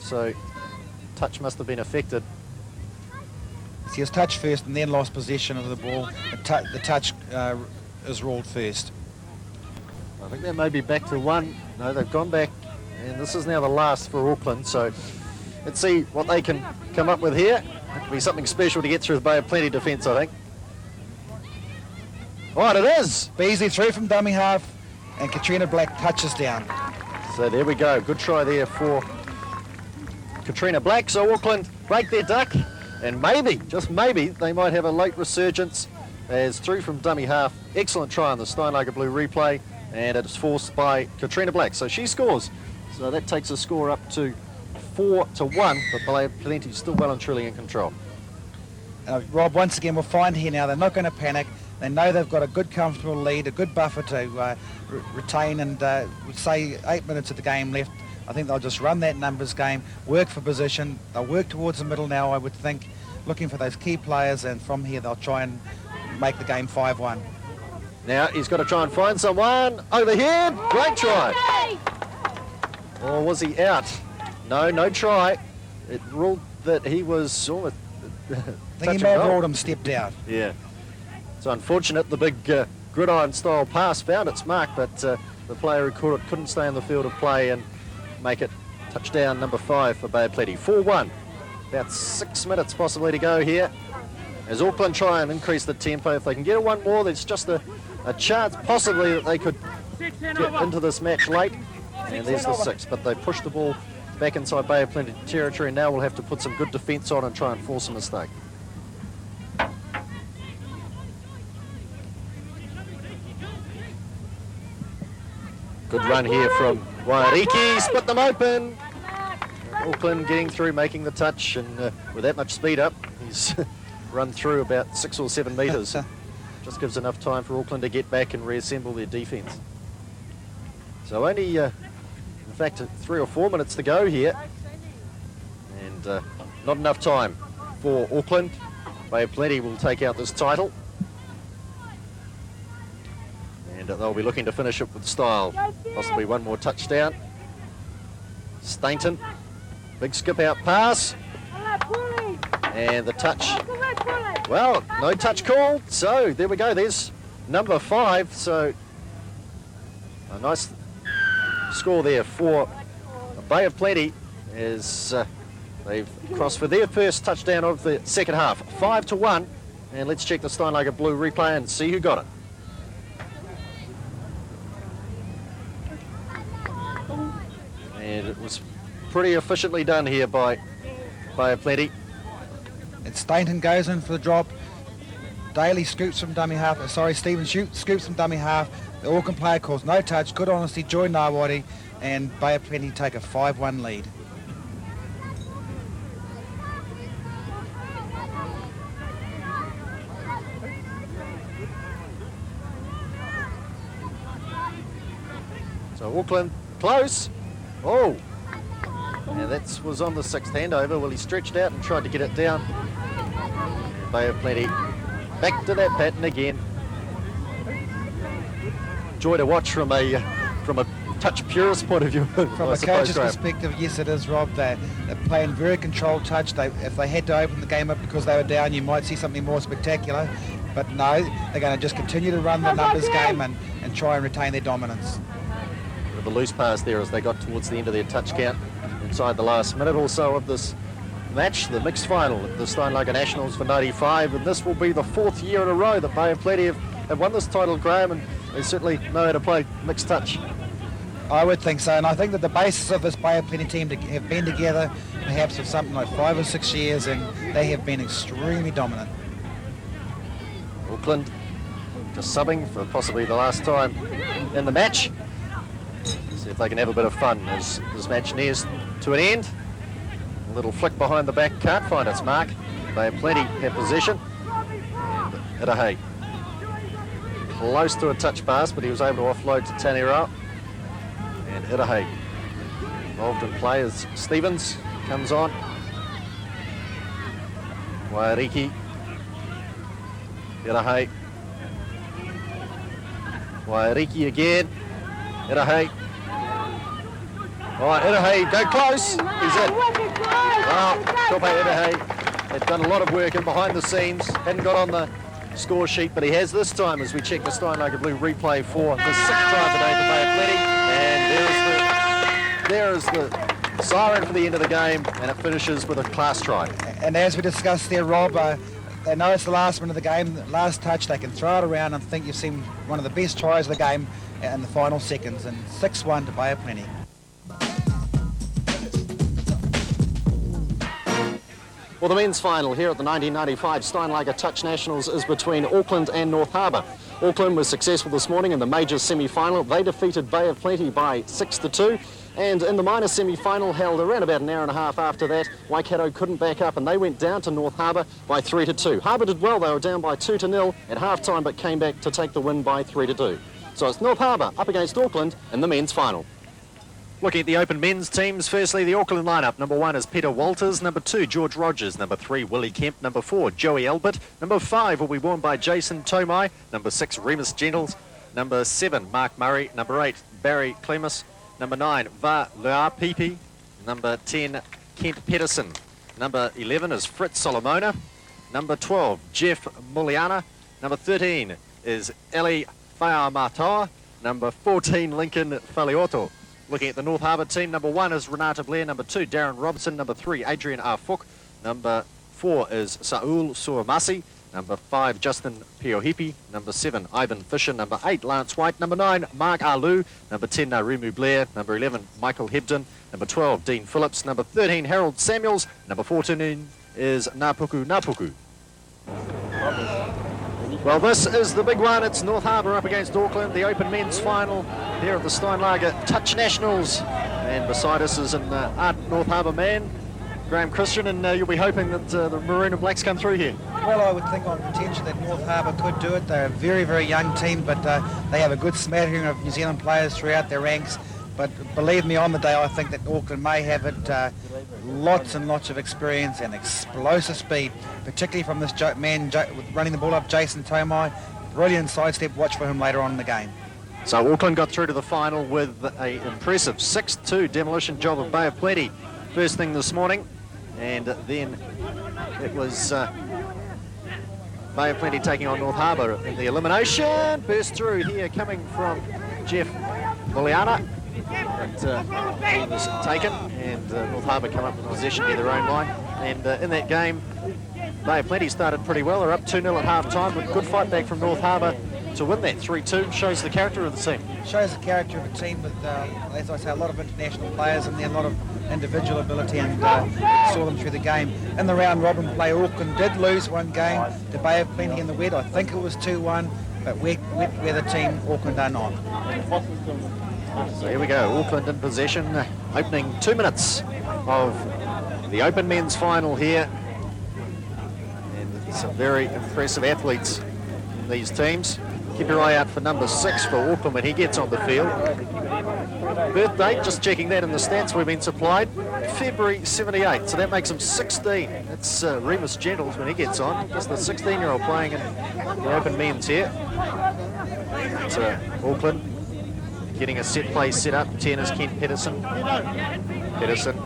so touch must have been affected. He was touched first and then lost possession of the ball. The touch is ruled first. I think they may be back to one. No, they've gone back, and this is now the last for Auckland, so let's see what they can come up with here. It'll be something special to get through the Bay of Plenty defence, I think. Right, it is! Beasley through from dummy half, and Katrina Black touches down. So there we go, good try there for Katrina Black. So Auckland break their duck, and maybe, just maybe, they might have a late resurgence as through from dummy half. Excellent try on the Steinlager Blue replay, and it's forced by Katrina Black. So she scores. So that takes the score up to 4-1, but Bay of Plenty still well and truly in control. Rob, once again, we'll find here now, they're not going to panic. They know they've got a good, comfortable lead, a good buffer to retain, and with, say, 8 minutes of the game left, I think they'll just run that numbers game, work for position. They'll work towards the middle now, I would think, looking for those key players, and from here they'll try and make the game 5-1. Now he's got to try and find someone. Overhead, great try. Or was he out? No, no try. It ruled that he was almost... I think he may have ruled him stepped out. Yeah. It's unfortunate the big gridiron style pass found its mark, but the player who caught it couldn't stay in the field of play and make it touchdown number 5 for Bay of Plenty. 4-1. About 6 minutes possibly to go here. As Auckland try and increase the tempo, if they can get one more, there's just a chance possibly that they could get into this match late. And there's the 6, but they push the ball back inside Bay of Plenty territory, and now we'll have to put some good defence on and try and force a mistake. Good run here from Wairiki, split them open. Auckland getting through, making the touch, and with that much speed up, he's run through about 6 or 7 metres. Just gives enough time for Auckland to get back and reassemble their defence. So only, in fact, 3 or 4 minutes to go here, and not enough time for Auckland. Bay of Plenty will take out this title, and they'll be looking to finish it with style. Possibly one more touchdown. Stainton, big skip out pass, and the touch. Well, no touch called, so there we go. There's number 5. So a nice score there for Bay of Plenty as they've crossed for their first touchdown of the second half. 5-1, and let's check the Steinlager Blue replay and see who got it. And it was pretty efficiently done here by Bay of Plenty. And Stainton goes in for the drop. Daly scoops from dummy half. Stephen scoops from dummy half. The Auckland player calls no touch. Good honesty, Joy Nawati, and Bay of Plenty take a 5-1 lead. So Auckland close. Oh, and that was on the 6th handover. Well, he stretched out and tried to get it down. Bay of Plenty back to that pattern again. Joy to watch from a touch purist point of view. From a coach's perspective, yes it is, Rob. They're playing very controlled touch. If they had to open the game up because they were down, you might see something more spectacular. But no, they're going to just continue to run the numbers game and try and retain their dominance. The loose pass there as they got towards the end of their touch count inside the last minute or so of this match, the mixed final at the Steinlager Nationals for 95, and this will be the 4th year in a row that Bay of Plenty have won this title, Graham, and they certainly know how to play mixed touch. I would think so, and I think that the basis of this Bay of Plenty team have been together perhaps for something like 5 or 6 years, and they have been extremely dominant. Auckland just subbing for possibly the last time in the match. See if they can have a bit of fun as this match nears to an end. A little flick behind the back, can't find its mark. They have Plenty have possession. And Irahe close to a touch pass, but he was able to offload to Tanira. And Irahe involved in play as Stevens comes on. Wairiki. Irahe. Wairiki again. Irahe. All right, Idahay, go close. He's in. Well, Tope Idahay had done a lot of work in behind the scenes, hadn't got on the score sheet, but he has this time as we check the Steinlager Blue replay for the 6th try of the day for Bay of Plenty. And there is the siren for the end of the game, and it finishes with a class try. And as we discussed there, Rob, they know it's the last minute of the game, the last touch, they can throw it around, and I think you've seen one of the best tries of the game in the final seconds, and 6-1 to Bay of Plenty. Well, the men's final here at the 1995 Steinlager Touch Nationals is between Auckland and North Harbour. Auckland was successful this morning in the major semi-final. They defeated Bay of Plenty by 6-2. And in the minor semi-final, held around about an hour and a half after that, Waikato couldn't back up and they went down to North Harbour by 3-2. Harbour did well, they were down by 2-0 at half-time, but came back to take the win by 3-2. So it's North Harbour up against Auckland in the men's final. Looking at the open men's teams, firstly the Auckland lineup. Number 1 is Peter Walters, number 2 George Rogers, number 3 Willie Kemp, number 4 Joey Albert, number 5 will be worn by Jason Tomai, number 6 Remus Gentles, number 7 Mark Murray, number 8 Barry Clemus, number 9 Va Luapipi, number 10 Kent Pedersen, number 11 is Fritz Solomona, number 12 Jeff Muliana, number 13 is Eli Whaamatoa, number 14 Lincoln Faliotto. Looking at the North Harbour team, number 1 is Renata Blair, number 2 Darren Robinson, number 3 Adrian Arfuk, number 4 is Saul Suamasi, number 5 Justin Piohipi, number 7 Ivan Fisher, number 8 Lance White, number 9 Mark Arlu, number 10 Rimu Blair, number 11 Michael Hebden, number 12 Dean Phillips, number 13 Harold Samuels, number 14 is Napuku Napuku. Well, this is the big one. It's North Harbour up against Auckland, the open men's final here at the Steinlager Touch Nationals. And beside us is an ardent North Harbour man, Graham Christian, and you'll be hoping that the Maroon and Blacks come through here. Well, I would think on potential that North Harbour could do it. They're a very, very young team, but they have a good smattering of New Zealand players throughout their ranks. But believe me, on the day, I think that Auckland may have it. Lots and lots of experience and explosive speed, particularly from this man running the ball up, Jason Tomai. Brilliant sidestep. Watch for him later on in the game. So Auckland got through to the final with an impressive 6-2 demolition job of Bay of Plenty first thing this morning. And then it was Bay of Plenty taking on North Harbour in the elimination. Burst through here coming from Jeff Muliana. But he was taken, and North Harbour come up with possession near their own line. And in that game, Bay of Plenty started pretty well. They're up 2-0 at half-time, but good fight back from North Harbour to win that 3-2. Shows the character of the team. Shows the character of a team with, as I say, a lot of international players in there, a lot of individual ability, and saw them through the game. In the round robin play, Auckland did lose one game to Bay of Plenty in the wet. I think it was 2-1, but wet weather team, Auckland are not. So here we go, Auckland in possession, opening 2 minutes of the open men's final here. And some very impressive athletes in these teams. Keep your eye out for number 6 for Auckland when he gets on the field. Birth date, just checking that in the stats we've been supplied, February 78, so that makes him 16. That's Remus Gentles when he gets on. Just the 16-year-old playing in the open men's here. It's Auckland getting a set play set up. 10 is Kent Pedersen. Pedersen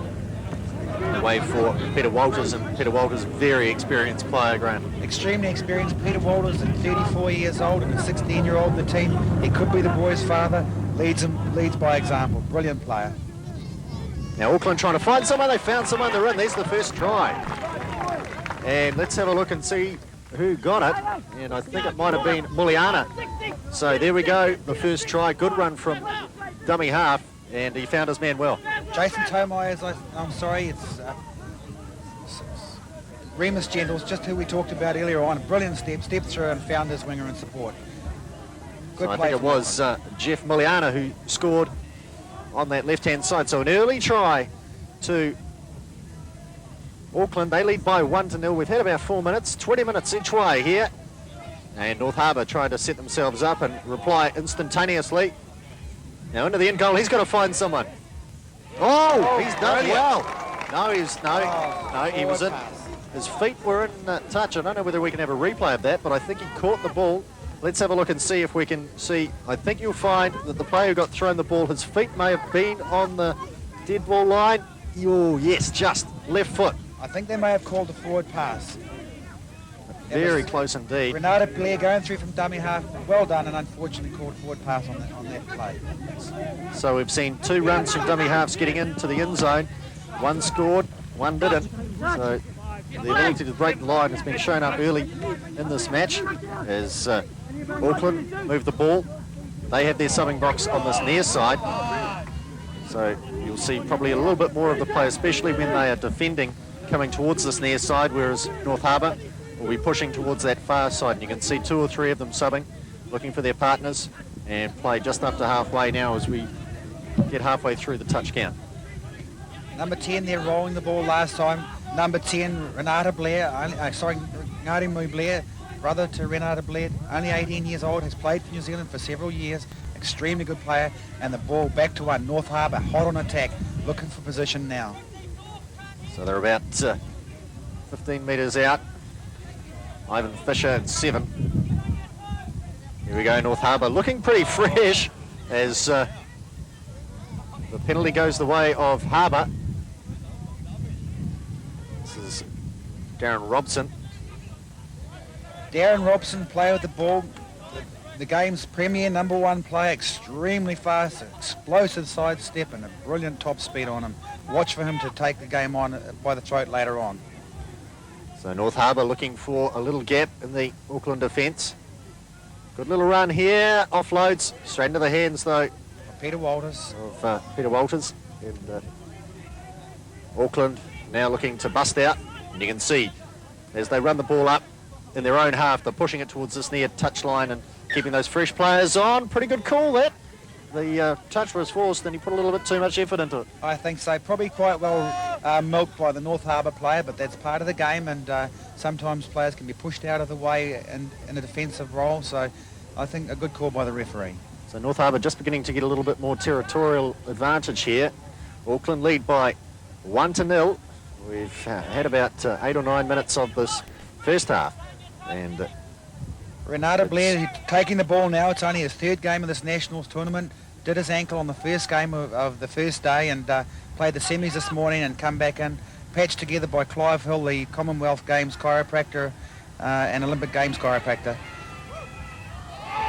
away for Peter Walters, and Peter Walters, very experienced player, Graham. Extremely experienced. Peter Walters at 34 years old and a 16-year-old in the team. He could be the boy's father. Leads by example. Brilliant player. Now Auckland trying to find someone. They found someone. They're in. There's the first try. And let's have a look and see who got it. And I think it might have been Muliana. So there we go. The first try. Good run from dummy half. And he found his man well. Jason Tomai, it's Remus Gentles, just who we talked about earlier on. Brilliant step through and found his winger in support. Good so I play. think it was Jeff Muliana who scored on that left-hand side. So an early try to Auckland. They lead by 1-0. We've had about 4 minutes, 20 minutes each way here. And North Harbour trying to set themselves up and reply instantaneously. Now into the end goal, he's got to find someone. Oh, he's done well. No, he was in. His feet were in touch. I don't know whether we can have a replay of that, but I think he caught the ball. Let's have a look and see if we can see. I think you'll find that the player who got thrown the ball, his feet may have been on the dead ball line. Oh, yes, just left foot. I think they may have called a forward pass. Very close indeed. Renata Blair going through from dummy half. Well done, and unfortunately called forward pass on that play. So we've seen 2 runs from dummy halves getting into the end zone. One scored, one didn't. So the ability to break the line has been shown up early in this match as Auckland move the ball. They have their subbing box on this near side. So you'll see probably a little bit more of the play, especially when they are defending, coming towards this near side, whereas North Harbour will be pushing towards that far side. And you can see 2 or 3 of them subbing, looking for their partners, and play just up to halfway now as we get halfway through the touch count. Number 10, they're rolling the ball last time. Number 10, Renata Blair, Ngāti Blair, brother to Renata Blair, only 18 years old, has played for New Zealand for several years, extremely good player, and the ball back to one. North Harbour, hot on attack, looking for position now. So they're about 15 metres out. Ivan Fisher at 7. Here we go, North Harbour looking pretty fresh as the penalty goes the way of Harbour. This is Darren Robson. Darren Robson, player with the ball, the game's premier #1 player, extremely fast, explosive sidestep and a brilliant top speed on him. Watch for him to take the game on by the throat later on. So North Harbour looking for a little gap in the Auckland defence. Good little run here, offloads, straight into the hands though Peter Walters. of Peter Walters. And Auckland now looking to bust out. And you can see as they run the ball up in their own half, they're pushing it towards this near touch line and keeping those fresh players on. Pretty good call that. The touch was forced and he put a little bit too much effort into it. I think so. Probably quite well milked by the North Harbour player, but that's part of the game, and sometimes players can be pushed out of the way in a defensive role, so I think a good call by the referee. So North Harbour just beginning to get a little bit more territorial advantage here. Auckland lead by 1-0. We've had about 8 or 9 minutes of this first half. And Renata Blair taking the ball now. It's only his 3rd game of this Nationals tournament. Did his ankle on the first game of the first day and played the semis this morning and come back in. Patched together by Clive Hill, the Commonwealth Games chiropractor and Olympic Games chiropractor.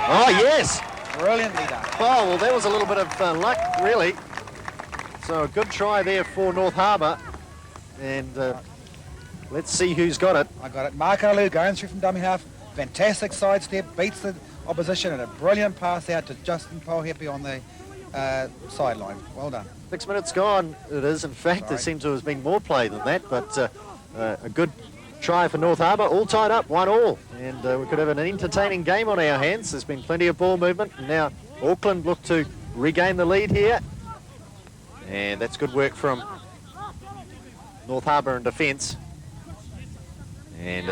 oh yes! Brilliantly done. Oh, well, that was a little bit of luck, really. So a good try there for North Harbour. And let's see who's got it. I got it. Mark Alu going through from dummy half. Fantastic sidestep, beats the opposition, and a brilliant pass out to Justin Polheppy on the sideline. Well done. 6 minutes gone. It is, in fact. There seems to have been more play than that, but a good try for North Harbour. All tied up, 1-1. And we could have an entertaining game on our hands. There's been plenty of ball movement. And now Auckland look to regain the lead here. And that's good work from North Harbour in defence. And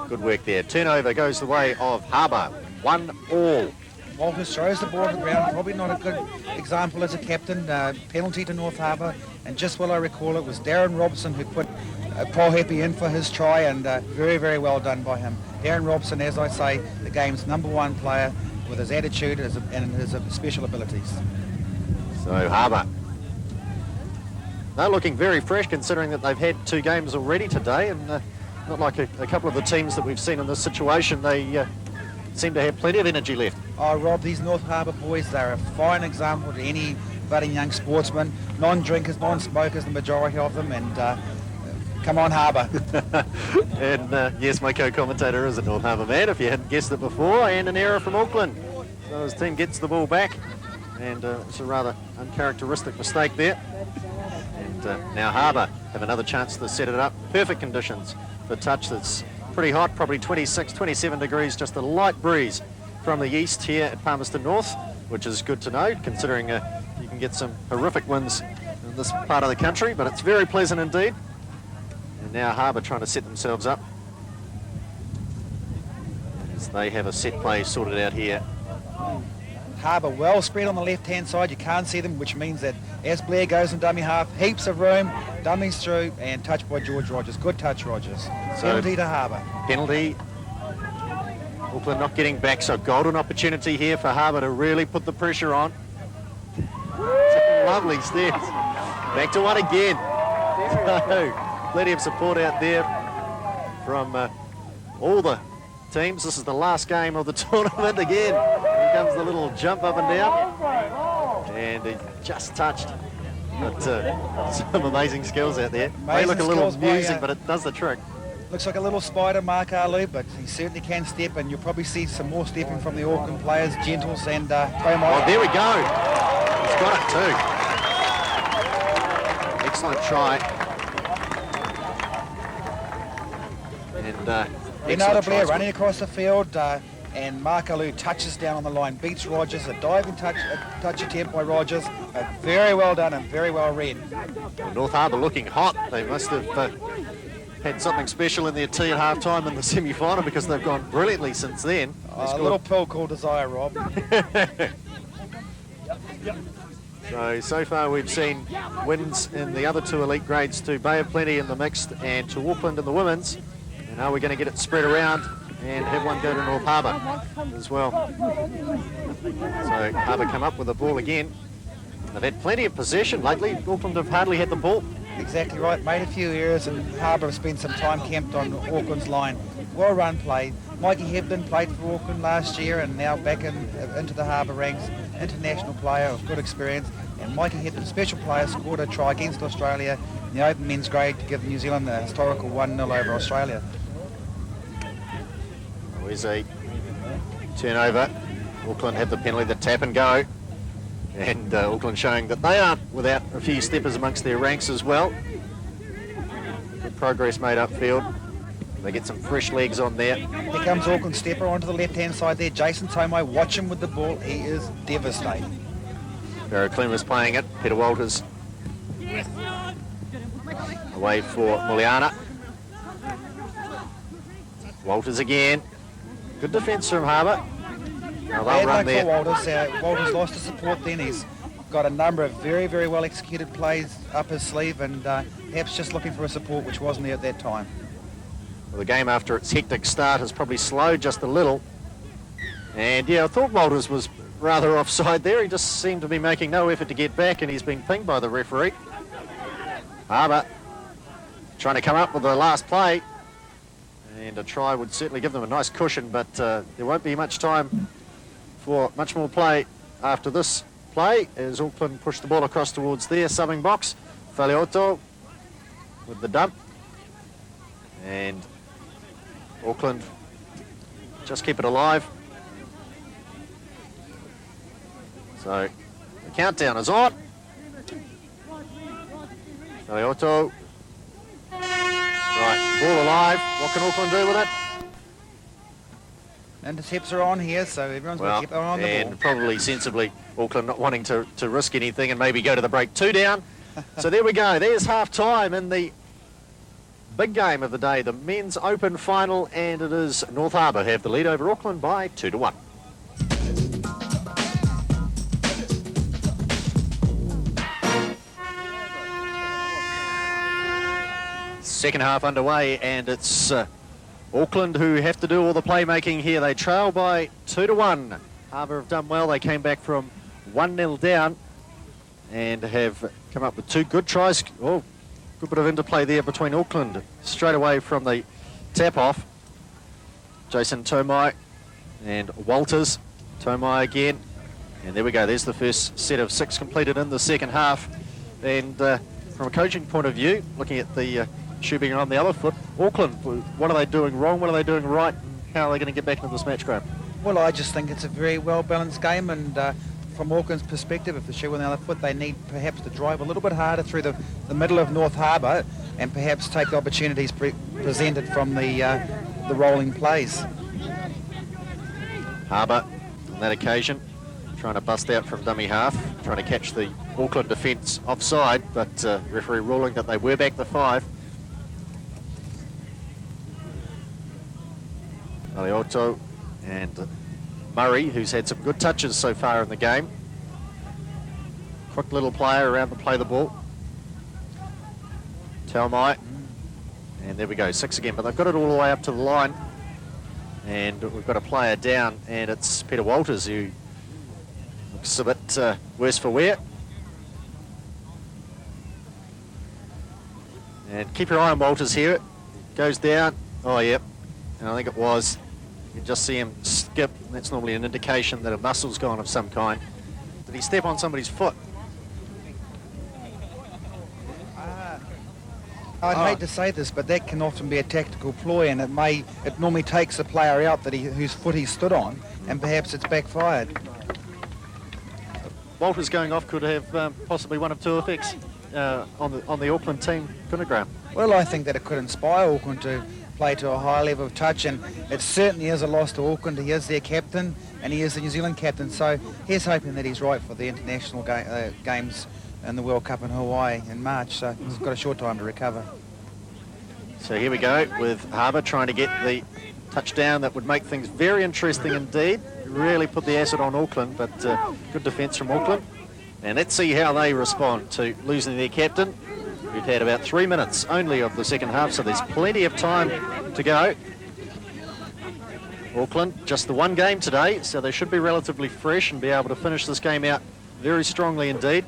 good work there. Turnover goes the way of Harbour. 1-1. Walters throws the ball to the ground. Probably not a good example as a captain. Penalty to North Harbour. And just while I recall, it was Darren Robson who put Paul Happy in for his try, and very, very well done by him. Darren Robson, as I say, the game's #1 player with his attitude and his special abilities. So Harbour, they're looking very fresh considering that they've had 2 games already today, and not like a couple of the teams that we've seen in this situation. They seem to have plenty of energy left. Oh, Rob, these North Harbour boys, they're a fine example to any budding young sportsman. Non-drinkers, non-smokers, the majority of them, and come on, Harbour. And yes, my co-commentator is a North Harbour man, if you hadn't guessed it before, and an error from Auckland. So his team gets the ball back, and it's a rather uncharacteristic mistake there. And now Harbour have another chance to set it up. Perfect conditions for touch. That's pretty hot, probably 26, 27 degrees, just a light breeze from the east here at Palmerston North, which is good to know, considering you can get some horrific winds in this part of the country, but it's very pleasant indeed. And now Harbour trying to set themselves up as they have a set play sorted out here. Harbour well spread on the left-hand side. You can't see them, which means that as Blair goes in dummy half, heaps of room, dummies through, and touch by George Rogers. Good touch, Rogers. So, penalty to Harbour. Penalty. Auckland not getting back, so golden opportunity here for Harbour to really put the pressure on. Lovely steps. Back to one again. So, plenty of support out there from all the teams. This is the last game of the tournament again. Here comes the little jump up and down. And he just touched. But some amazing skills out there. They look a little amusing, but it does the trick. Looks like a little spider, Mark Arlu, but he certainly can step, and you'll probably see some more stepping from the Auckland players, Gentles and Tomai. Oh, there we go. He's got it too. Excellent try. And Bernardo Blair running across the field, and Mark Arlu touches down on the line, beats Rogers, a diving touch attempt by Rogers, very well done and very well read. Well, North Harbour looking hot. They must have had something special in their tea at half-time in the semi-final, because they've gone brilliantly since then. A little pill called desire, Rob. So far we've seen wins in the other two elite grades to Bay of Plenty in the mixed and to Auckland in the women's. And now we're going to get it spread around and have one go to North Harbour as well. So Harbour come up with the ball again. They've had plenty of possession lately. Auckland have hardly had the ball. Exactly right. Made a few errors, and Harbour have spent some time camped on Auckland's line. Well run play. Mikey Hebden played for Auckland last year and now back into the Harbour ranks. International player of good experience. And Mikey Hebden, special player, scored a try against Australia in the open men's grade to give New Zealand the historical 1-0 over Australia. There's a turnover. Auckland have the penalty, the tap and go. And Auckland showing that they aren't without a few steppers amongst their ranks as well. Good progress made upfield. They get some fresh legs on there. Here comes Auckland stepper onto the left-hand side there. Jason Tomai, watch him with the ball. He is devastating. Barrow Clemmer's playing it. Peter Walters away for Muliana. Walters again. Good defence from Harbour. Now they'll run there. Walters. Walters lost his support then. He's got a number of very, very well executed plays up his sleeve, and perhaps just looking for a support which wasn't there at that time. Well, the game after its hectic start has probably slowed just a little. And yeah, I thought Walters was rather offside there. He just seemed to be making no effort to get back, and he's been pinged by the referee. Harbour trying to come up with the last play. And a try would certainly give them a nice cushion, but there won't be much time for much more play after this play as Auckland push the ball across towards their subbing box. Faleoto with the dump. And Auckland just keep it alive. So the countdown is on. Faleoto. Right, ball alive. What can Auckland do with it? Intercepts are on here, so everyone's got to keep their eye on the ball. And probably sensibly, Auckland not wanting to risk anything and maybe go to the break. 2 down. So there we go. There's half-time in the big game of the day, the men's open final, and it is North Harbour have the lead over Auckland by 2-1. Second half underway, and it's Auckland who have to do all the playmaking here. They trail by 2-1. Harbour have done well. They came back from 1-0 down and have come up with 2 good tries. Oh, good bit of interplay there between Auckland straight away from the tap-off. Jason Tomai and Walters. Tomai again. And there we go. There's the first set of 6 completed in the second half. And from a coaching point of view, looking at the shooting on the other foot, Auckland, what are they doing wrong? What are they doing right? How are they going to get back into this match, Graham? Well, I just think it's a very well-balanced game, and from Auckland's perspective, if the shoe on the other foot, they need perhaps to drive a little bit harder through the middle of North Harbour and perhaps take the opportunities presented from the rolling plays. Harbour, on that occasion, trying to bust out from dummy half, trying to catch the Auckland defence offside, but referee ruling that they were back to 5. Aliotto and Murray, who's had some good touches so far in the game. Quick little player around to play the ball. Taumai. And there we go, 6 again, but they've got it all the way up to the line. And we've got a player down, and it's Peter Walters, who looks a bit worse for wear. And keep your eye on Walters here. Goes down. Oh, yep. And I think it was. You can just see him skip. That's normally an indication that a muscle's gone of some kind. Did he step on somebody's foot? I'd hate to say this, but that can often be a tactical ploy, and it normally takes the player out whose foot he stood on, and perhaps it's backfired. Walters going off could have possibly one of two effects on the Auckland team, couldn't it, Graham? Well, I think that it could inspire Auckland to play to a high level of touch, and it certainly is a loss to Auckland. He is their captain, and he is the New Zealand captain, so he's hoping that he's right for the international games in the World Cup in Hawaii in March, so he's got a short time to recover. So here we go with Harbour trying to get the touchdown that would make things very interesting indeed. Really put the acid on Auckland, but good defence from Auckland. And let's see how they respond to losing their captain. We've had about 3 minutes only of the second half, so there's plenty of time to go. Auckland, just the one game today, so they should be relatively fresh and be able to finish this game out very strongly indeed.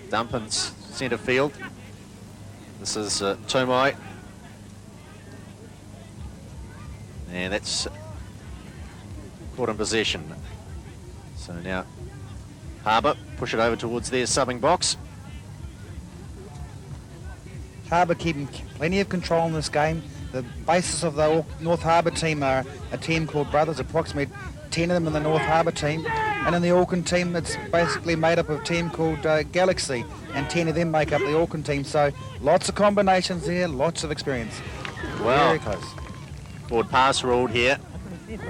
Dump in centre field. This is Tomai. And that's caught in possession. So now Harbour push it over towards their subbing box. Harbour keeping plenty of control in this game. The basis of the North Harbour team are a team called Brothers, approximately 10 of them in the North Harbour team. And in the Auckland team, it's basically made up of a team called Galaxy, and 10 of them make up the Auckland team. So lots of combinations there, lots of experience. Well, very close. Forward pass ruled here.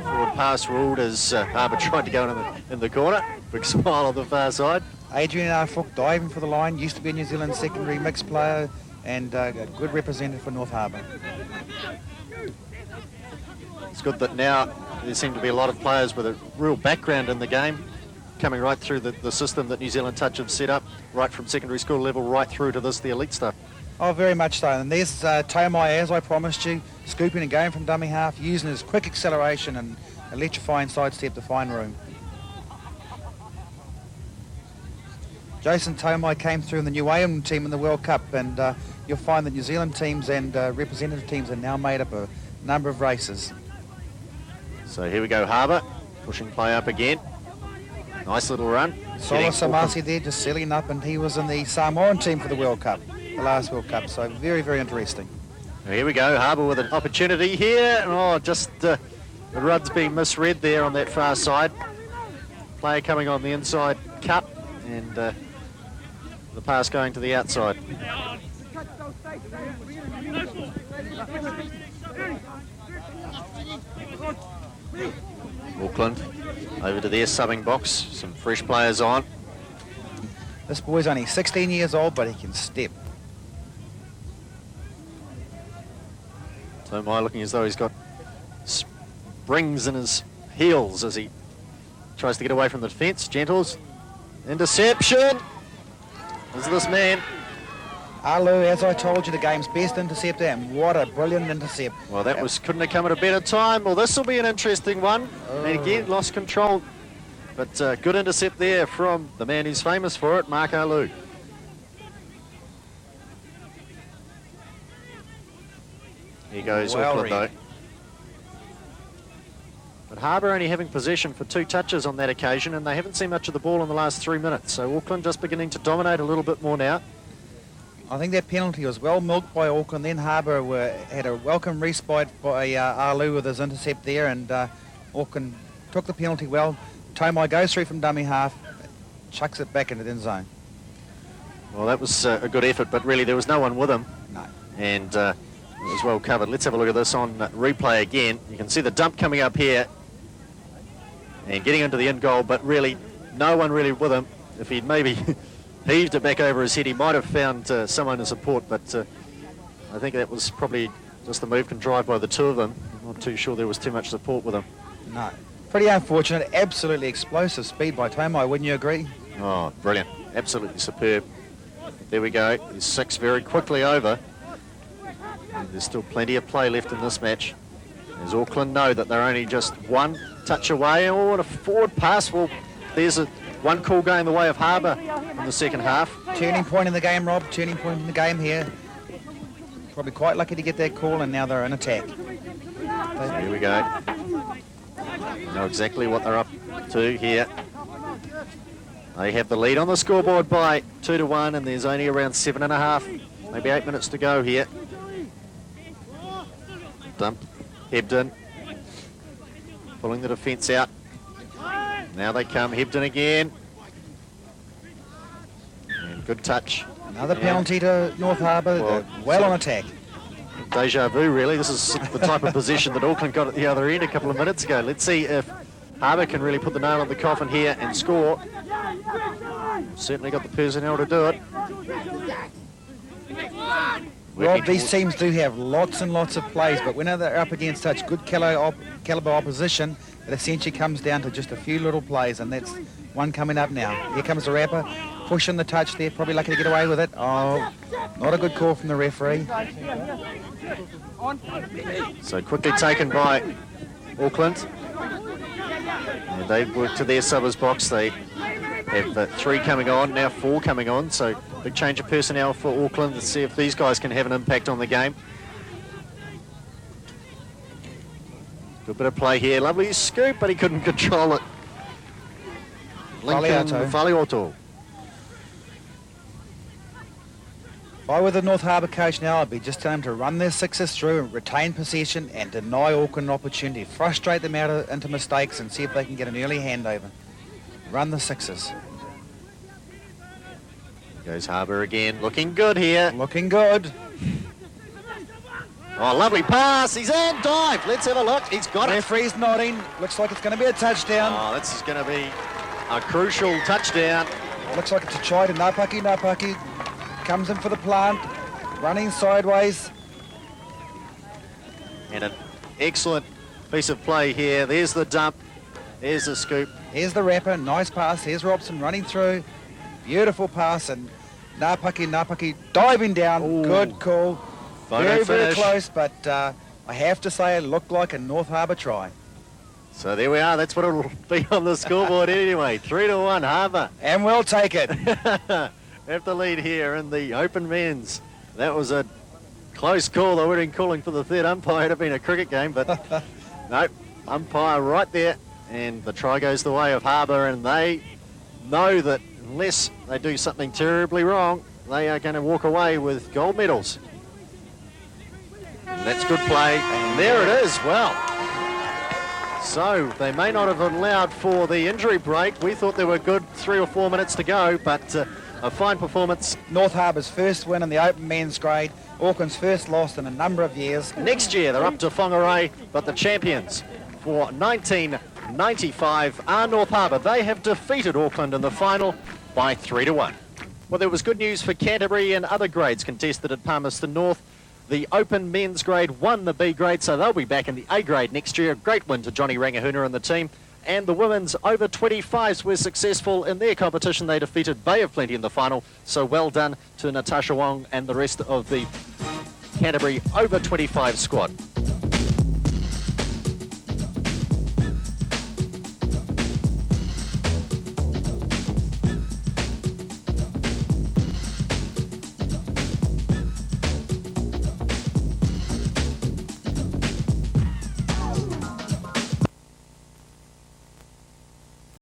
Forward pass ruled as Harbour tried to go in the corner. Big smile on the far side. Adrian Arfook diving for the line, used to be a New Zealand secondary mixed player, and a good representative for North Harbour. It's good that now there seem to be a lot of players with a real background in the game, coming right through the system that New Zealand Touch have set up, right from secondary school level right through to the elite stuff. Oh, very much so. And there's Tomai, as I promised you, scooping and going from dummy half, using his quick acceleration and electrifying sidestep to find room. Jason Tomai came through in the New Zealand team in the World Cup, and you'll find that New Zealand teams and representative teams are now made up of a number of races. So here we go, Harbour, pushing play up again. Nice little run. Sola Samasi there just sealing up, and he was in the Samoan team for the World Cup, the last World Cup, so very, very interesting. Here we go, Harbour with an opportunity here. Oh, just the rud's being misread there on that far side. Player coming on the inside cut, and the pass going to the outside. Auckland over to their subbing box. Some fresh players on. This boy's only 16 years old, but he can step. Tomai looking as though he's got springs in his heels as he tries to get away from the defence. Gentles. Interception. Is this man? Alu, as I told you, the game's best interceptor, and what a brilliant intercept. Well, that couldn't have come at a better time. Well, this will be an interesting one. Oh. And again, lost control. But good intercept there from the man who's famous for it, Mark Alu. Here goes Auckland, though. But Harbour only having possession for 2 touches on that occasion, and they haven't seen much of the ball in the last 3 minutes. So Auckland just beginning to dominate a little bit more now. I think that penalty was well milked by Auckland. Then Harbour had a welcome respite by Alu with his intercept there, and Auckland took the penalty well. Tomai goes through from dummy half, chucks it back into the end zone. Well, that was a good effort, but really there was no one with him. No. And it was well covered. Let's have a look at this on replay again. You can see the dump coming up here and getting into the end goal, but really no one really with him. If he'd maybe heaved it back over his head, he might have found someone to support, but I think that was probably just a move contrived by the two of them. I'm not too sure there was too much support with him. No. Pretty unfortunate. Absolutely explosive speed by Tomai, wouldn't you agree? Oh, brilliant. Absolutely superb. There we go. There's 6 very quickly over. And there's still plenty of play left in this match. As Auckland know that they're only just 1 touch away. Oh, what a forward pass. Well, there's one call going the way of Harbour in the second half. Turning point in the game, Rob. Turning point in the game here. Probably quite lucky to get that call, and now they're in attack. So here we go. Know exactly what they're up to here. They have the lead on the scoreboard by 2-1, and there's only around 7.5, maybe 8 minutes to go here. Dump, Hebden, pulling the defence out. Now they come, Hebden again. And good touch. Another penalty to North Harbour, well on attack. Deja vu, really. This is the type of possession that Auckland got at the other end a couple of minutes ago. Let's see if Harbour can really put the nail on the coffin here and score. Certainly got the personnel to do it. Rob, these teams do have lots and lots of plays, but when they're up against such good caliber opposition, it essentially comes down to just a few little plays, and that's one coming up now. Here comes the rapper, pushing the touch there, probably lucky to get away with it. Oh, not a good call from the referee. So quickly taken by Auckland. And they've worked to their subbers box. They have 3 coming on, now 4 coming on, so big change of personnel for Auckland to see if these guys can have an impact on the game. Good bit of play here, lovely scoop, but he couldn't control it. Lincoln Faliauto. If I were the North Harbour coach now, I'd be just telling them to run their sixes through and retain possession and deny Auckland an opportunity. Frustrate them out into mistakes and see if they can get an early handover. Run the sixes. Goes Harbour again, looking good here. Looking good. Oh, lovely pass. He's in, dive. Let's have a look. He's got it. Referee's nodding. Looks like it's going to be a touchdown. Oh, this is going to be a crucial touchdown. Looks like it's a try to Napaki. Comes in for the plant. Running sideways. And an excellent piece of play here. There's the dump. There's the scoop. Here's the rapper. Nice pass. Here's Robson running through. Beautiful pass. And Napaki diving down. Ooh. Good call. Very close, but I have to say it looked like a North Harbour try. So there we are. That's what it'll be on the scoreboard anyway. 3-1 Harbour. And we'll take it. Have the lead here in the open men's. That was a close call. They would have been calling for the third umpire. It would have been a cricket game, but no, umpire right there. And the try goes the way of Harbour, and they know that unless they do something terribly wrong, they are going to walk away with gold medals. And that's good play. And there it is. Well, so they may not have allowed for the injury break. We thought there were good 3 or 4 minutes to go, but a fine performance. North Harbour's first win in the open men's grade. Auckland's first loss in a number of years. Next year they're up to Whangarei, but the champions for 1995 are North Harbour. They have defeated Auckland in the final by 3-1. Well, there was good news for Canterbury and other grades contested at Palmerston North. The open men's grade won the B grade, so they'll be back in the A grade next year. A great win to Johnny Rangahuna and the team. And the women's over 25s were successful in their competition. They defeated Bay of Plenty in the final. So well done to Natasha Wong and the rest of the Canterbury over 25 squad.